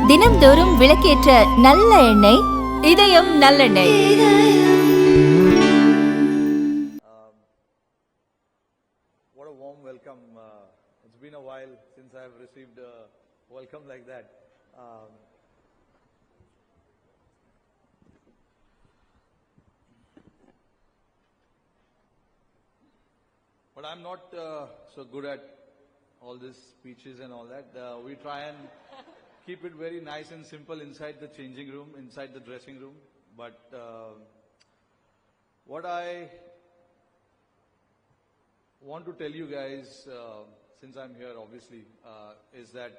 தினம்தோறும் விளக்கேற்ற நல்ல எண்ணெய் இதயம் நல்லெண்ணெய். What a warm welcome. It's been a while since I have received a welcome like that. But I'm not so good at all these speeches and all that. We try and keep it very nice and simple inside the changing room, inside the dressing room. But what I want to tell you guys, since I'm here obviously, is that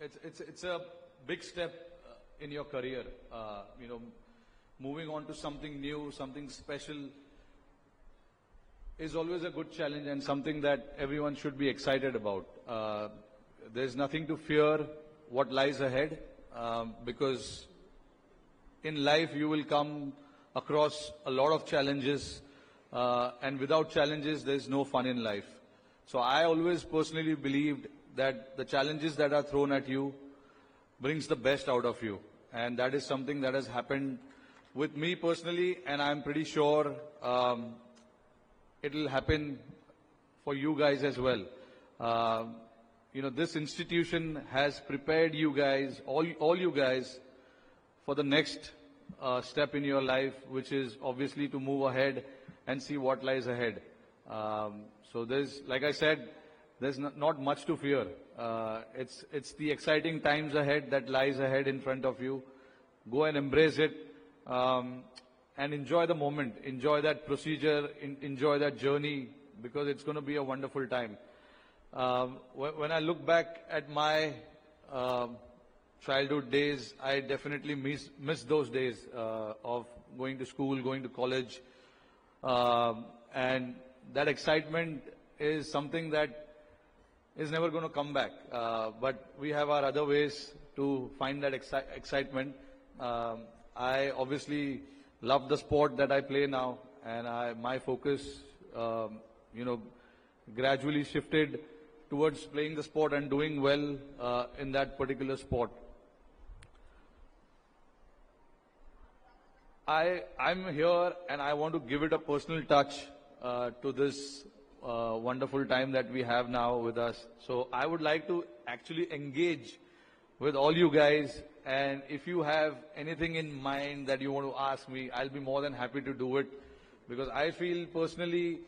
it's a big step in your career. Moving on to something new, something special is always a good challenge and something that everyone should be excited about. There's nothing to fear what lies ahead, because in life you will come across a lot of challenges, and without challenges there's no fun in life. So I always personally believed that the challenges that are thrown at you brings the best out of you, and that is something that has happened with me personally, and I'm pretty sure it will happen for you guys as well. This institution has prepared you guys, all you guys, for the next step in your life, which is obviously to move ahead and see what lies ahead. So there's, like I said, there's not much to fear. It's the exciting times ahead that lies ahead in front of you. Go and embrace it. And enjoy the moment, enjoy that procedure, enjoy that journey, because it's going to be a wonderful time. When I look back at my childhood days, I definitely miss those days of going to school, going to college, and that excitement is something that is never going to come back. But we have our other ways to find that excitement. I obviously love the sport that I play now, and my focus, gradually shifted towards playing the sport and doing well in that particular sport. I'm here and I want to give it a personal touch to this wonderful time that we have now with us. So I would like to actually engage with all you guys, and if you have anything in mind that you want to ask me, I'll be more than happy to do it, because I feel personally,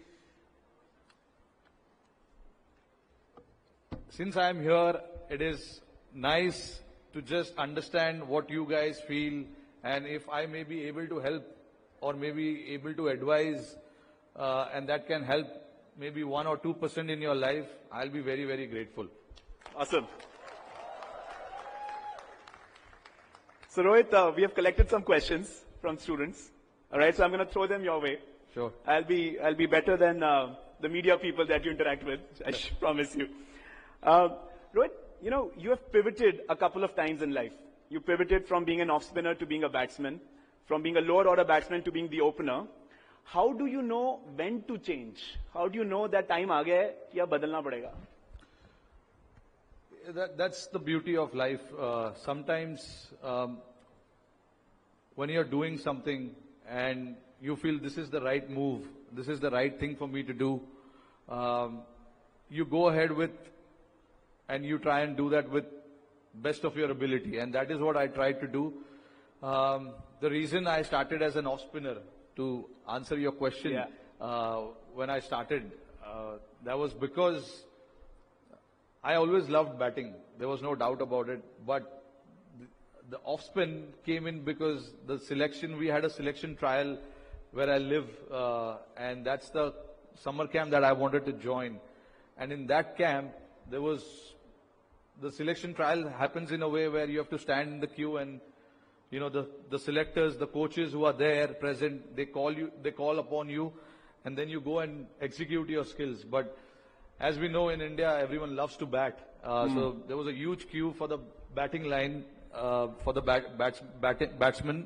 since I'm here, it is nice to just understand what you guys feel, and if I may be able to help or maybe able to advise, and that can help maybe 1 or 2% in your life, I'll be very, very grateful. Awesome. So Rohit, we have collected some questions from students. All right, so I'm going to throw them your way. Sure. I'll be better than the media people that you interact with. I promise you. Rohit, you have pivoted a couple of times in life. You pivoted from being an off spinner to being a batsman, from being a lower order batsman to being the opener. How do you know when to change? How do you know that time aa gaya hai ki ab badalna padega? That's the beauty of life. Sometimes when you're doing something and you feel this is the right move, this is the right thing for me to do, you go ahead with and you try and do that with best of your ability, and that is what I tried to do. The reason I started as an off spinner, to answer your question, when I started, that was because I always loved batting. There was no doubt about it. But the off spin came in because we had a selection trial where I live, and that's the summer camp that I wanted to join. And in that camp, the selection trial happens in a way where you have to stand in the queue, and the selectors, the coaches who are there present, they call upon you, and then you go and execute your skills. But as we know, in India, everyone loves to bat. So there was a huge queue for the batting line for the batsmen,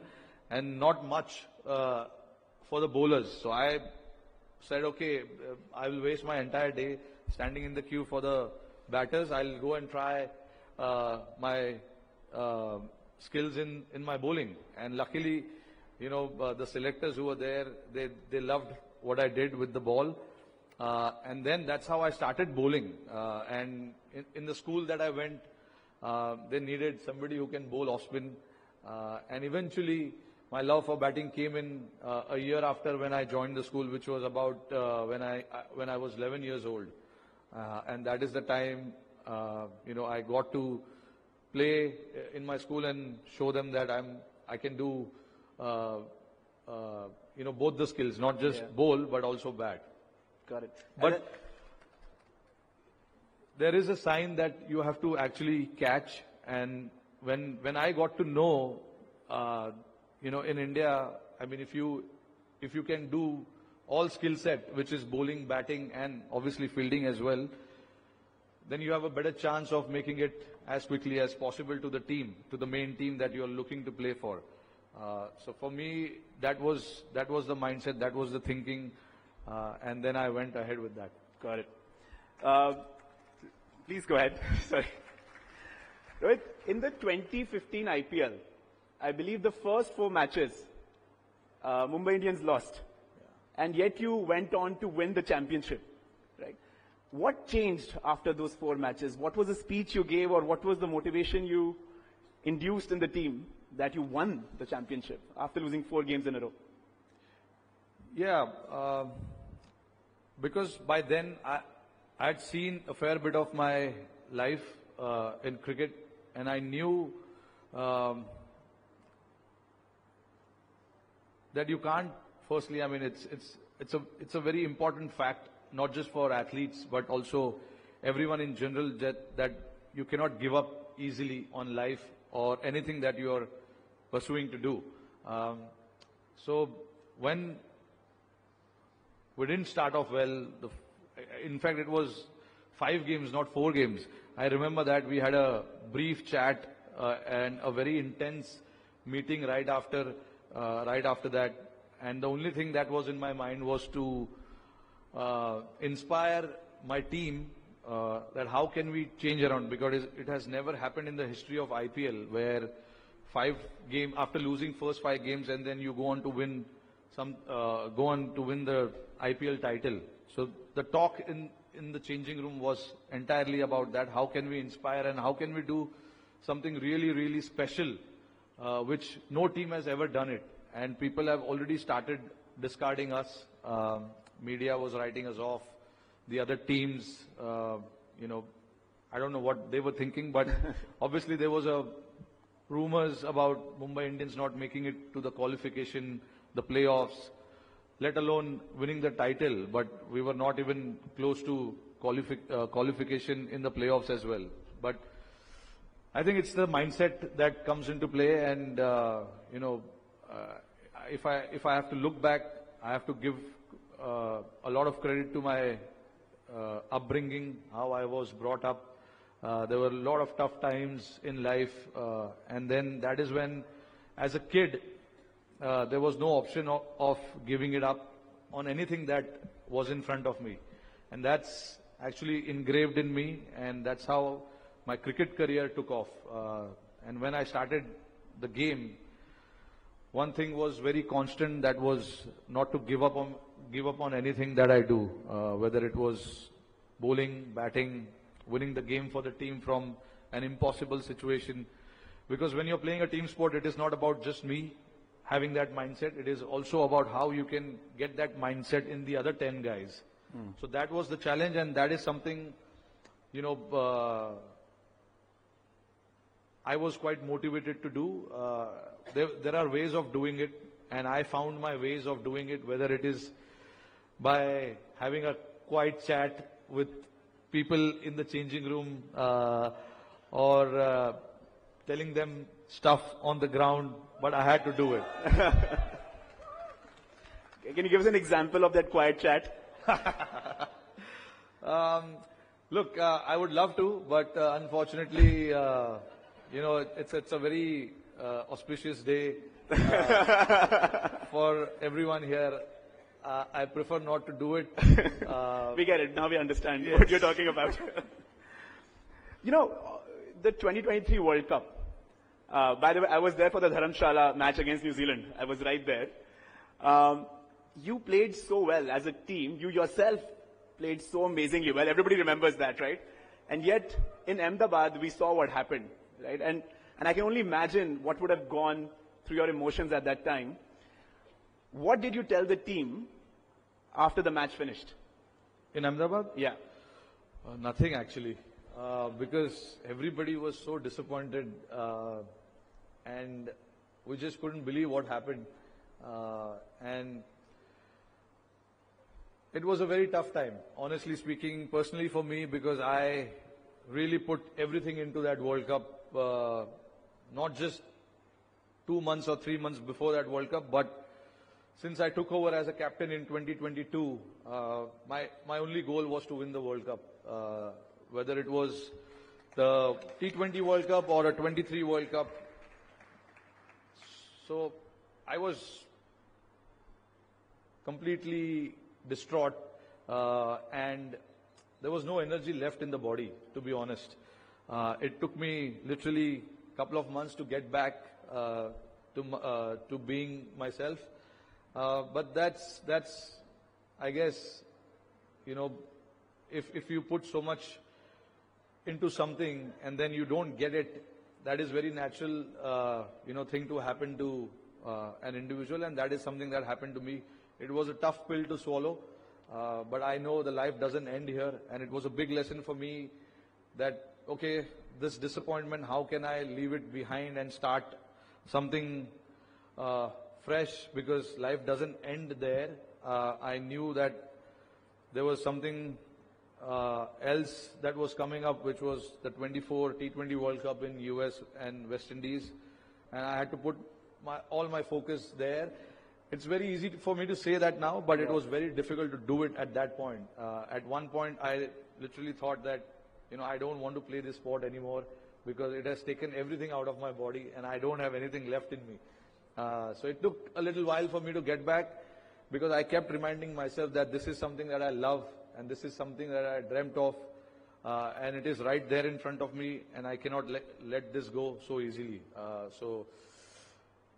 and not much for the bowlers. So I said, okay, I will waste my entire day standing in the queue for the batters. I'll go and try my skills in my bowling. And luckily, the selectors who were there, they loved what I did with the ball. And then that's how I started bowling. And in the school that I went, they needed somebody who can bowl off spin. And eventually, my love for batting came in a year after when I joined the school, which was about when I was 11 years old. And that is the time, I got to play in my school and show them that I can do, both the skills, not just bowl, but also bat. Got it. But there is a sign that you have to actually catch. And when I got to know, in India, I mean, if you can do all skill set, which is bowling, batting, and obviously fielding as well, then you have a better chance of making it as quickly as possible to the team, to the main team that you are looking to play for. So for me, that was the mindset, that was the thinking, and then I went ahead with that. Got it. Please go ahead. Sorry. Rohit, in the 2015 IPL, I believe the first 4 matches, Mumbai Indians lost. Yeah. And yet you went on to win the championship, right? What changed after those 4 matches? What was the speech you gave, or what was the motivation you induced in the team that you won the championship after losing 4 games in a row? Yeah, because by then I had seen a fair bit of my life in cricket, and I knew that you can't. Firstly, I mean, it's a very important fact, not just for athletes, but also everyone in general, that you cannot give up easily on life or anything that you are pursuing to do. So when we didn't start off well, in fact, it was 5 games, not 4 games. I remember that we had a brief chat and a very intense meeting right after that. And the only thing that was in my mind was to inspire my team that how can we change around, because it has never happened in the history of IPL where 5 games after losing first 5 games and then you go on to win the IPL title. So the talk in the changing room was entirely about that. How can we inspire and how can we do something really, really special, which no team has ever done it. And people have already started discarding us. Media was writing us off. The other teams, I don't know what they were thinking, but obviously there was rumors about Mumbai Indians not making it to the qualification, the playoffs, let alone winning the title. But we were not even close to qualification in the playoffs as well. But I think it's the mindset that comes into play, and if I have to look back, I have to give a lot of credit to my upbringing, how I was brought up. There were a lot of tough times in life, and then that is when, as a kid, there was no option of giving it up on anything that was in front of me. And that's actually engraved in me, and that's how my cricket career took off. And when I started the game, one thing was very constant, that was not to give up on anything that I do, whether it was bowling, batting, winning the game for the team from an impossible situation. Because when you're playing a team sport, it is not about just me having that mindset. It is also about how you can get that mindset in the other 10 guys. So that was the challenge, and that is something, I was quite motivated to do. There are ways of doing it, and I found my ways of doing it, whether it is by having a quiet chat with people in the changing room, or telling them stuff on the ground, but I had to do it. Can you give us an example of that quiet chat? Look, I would love to, but unfortunately, it's a very auspicious day for everyone here. I prefer not to do it. We get it. Now we understand what you're talking about. You know, the 2023 World Cup. By the way, I was there for the Dharamshala match against New Zealand. I was right there. You played so well as a team. You yourself played so amazingly well. Everybody remembers that, right? And yet, in Ahmedabad, we saw what happened, right? And I can only imagine what would have gone through your emotions at that time. What did you tell the team after the match finished? In Ahmedabad? Yeah. Nothing actually, because everybody was so disappointed, and we just couldn't believe what happened. And it was a very tough time, honestly speaking, personally for me, because I really put everything into that World Cup, not just 2 months or 3 months before that World Cup, but since I took over as a captain in 2022, my only goal was to win the World Cup, whether it was the T20 World Cup or a 23 World Cup. So I was completely distraught, and there was no energy left in the body, to be honest. It took me literally a couple of months to get back to being myself. But that's, I guess, you know, if you put so much into something and then you don't get it, that is very natural, thing to happen to an individual, and that is something that happened to me. It was a tough pill to swallow, but I know the life doesn't end here, and it was a big lesson for me that, okay, this disappointment, how can I leave it behind and start something fresh, because life doesn't end there. I knew that there was something else that was coming up, which was the 24 T20 World Cup in US and West Indies, and I had to put all my focus there. It's very easy for me to say that now, but it was very difficult to do it at that point. At one point, I literally thought that, I don't want to play this sport anymore because it has taken everything out of my body and I don't have anything left in me. So it took a little while for me to get back, because I kept reminding myself that this is something that I love and this is something that I dreamt of, and it is right there in front of me, and I cannot let this go so easily.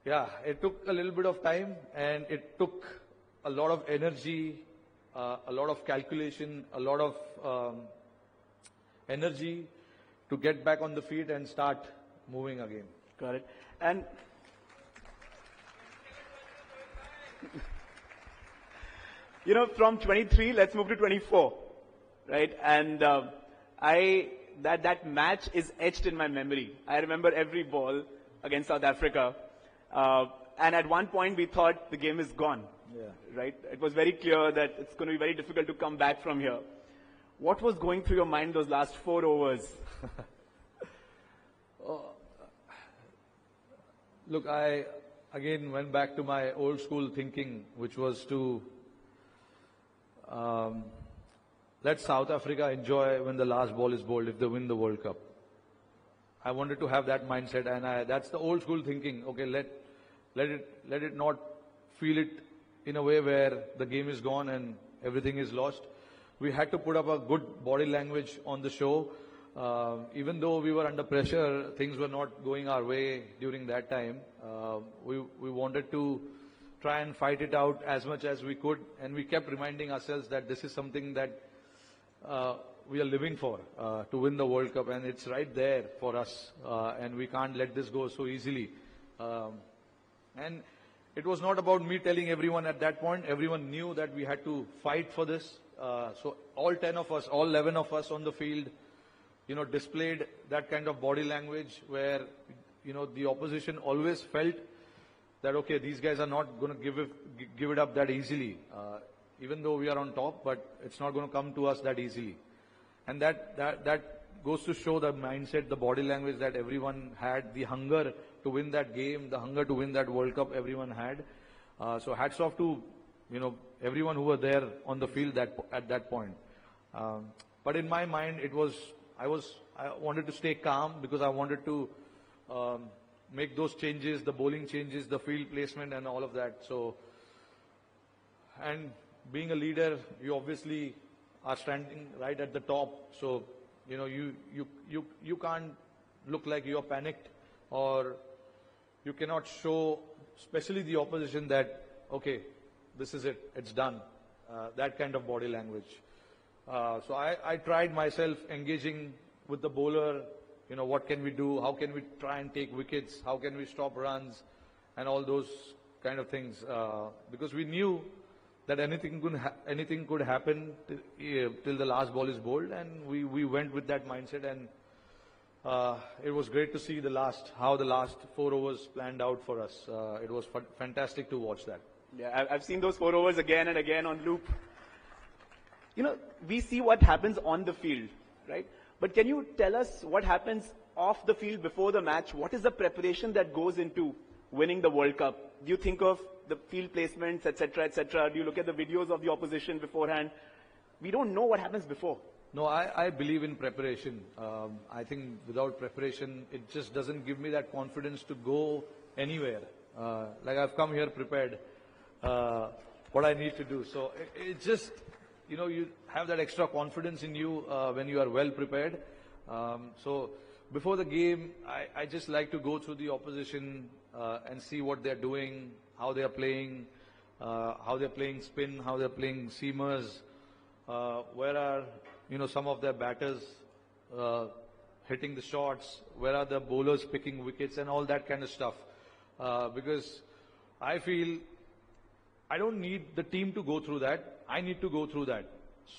Yeah, it took a little bit of time, and it took a lot of energy, a lot of calculation, a lot of energy to get back on the feet and start moving again. Got it. And from 23, let's move to 24, right? And that match is etched in my memory. I remember every ball against South Africa. And at one point we thought the game is gone, right? It was very clear that it's going to be very difficult to come back from here. What was going through your mind those last 4 overs? Look, I again went back to my old school thinking, which was to let South Africa enjoy when the last ball is bowled if they win the World Cup. I wanted to have that mindset, and that's the old school thinking. Okay, let it not feel it in a way where the game is gone and everything is lost. We had to put up a good body language on the show. Even though we were under pressure, things were not going our way during that time. We wanted to try and fight it out as much as we could, and we kept reminding ourselves that this is something that we are living for, to win the World Cup, and it's right there for us, and we can't let this go so easily. And it was not about me telling everyone at that point. Everyone knew that we had to fight for this. So all 10 of us, all 11 of us on the field, displayed that kind of body language where, the opposition always felt that, okay, these guys are not going to give it up that easily, even though we are on top, but it's not going to come to us that easily. And that goes to show the mindset, the body language that everyone had, the hunger to win that game, the hunger to win that World Cup everyone had. So hats off to, everyone who were there on the field at that point. But in my mind, I wanted to stay calm, because I wanted to make those changes, the bowling changes, the field placement and all of that. So And being a leader, you obviously are standing right at the top. So, you can't look like you're panicked, or you cannot show, especially the opposition, that, okay, this is it, it's done. That kind of body language. So I tried myself engaging with the bowler, what can we do? How can we try and take wickets? How can we stop runs? And all those kind of things. Because we knew that anything could happen till the last ball is bowled, and we went with that mindset, and it was great to see how the last 4 overs planned out for us. It was fantastic to watch that. Yeah, I've seen those 4 overs again and again on loop. We see what happens on the field, right? But can you tell us what happens off the field before the match? What is the preparation that goes into winning the World Cup? Do you think of the field placements, etc., etc.? Do you look at the videos of the opposition beforehand? We don't know what happens before. No, I believe in preparation. I think without preparation, it just doesn't give me that confidence to go anywhere. Like I've come here prepared, what I need to do. So it just, you have that extra confidence in you when you are well prepared. So before the game, I just like to go through the opposition and see what they're doing, how they're playing spin, how they're playing seamers, where are, some of their batters hitting the shots, where are the bowlers picking wickets, and all that kind of stuff. Because I feel I don't need the team to go through that. I need to go through that,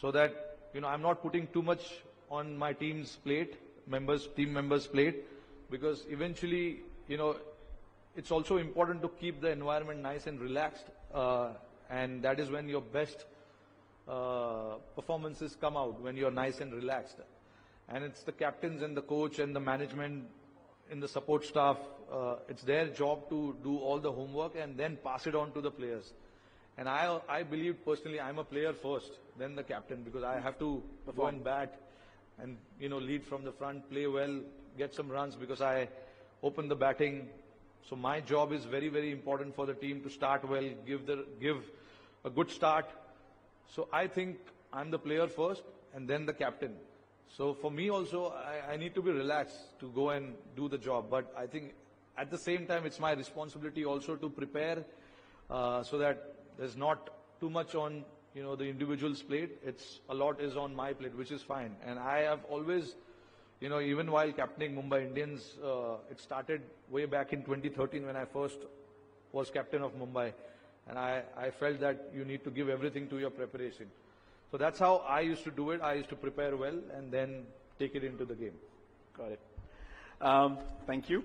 so that, I'm not putting too much on my team members' plate, because eventually, it's also important to keep the environment nice and relaxed, and that is when your best performances come out, when you're nice and relaxed. And it's the captains and the coach and the management in the support staff, it's their job to do all the homework and then pass it on to the players. And I believe personally I'm a player first, then the captain, because I have to go and bat and, lead from the front, play well, get some runs because I open the batting. So my job is very, very important for the team to start well, give a good start. So I think I'm the player first and then the captain. So for me also, I need to be relaxed to go and do the job. But I think at the same time, it's my responsibility also to prepare so that there's not too much on, the individual's plate. A lot is on my plate, which is fine. And I have always, even while captaining Mumbai Indians, it started way back in 2013 when I first was captain of Mumbai. And I felt that you need to give everything to your preparation. So that's how I used to do it. I used to prepare well and then take it into the game. Got it. Thank you.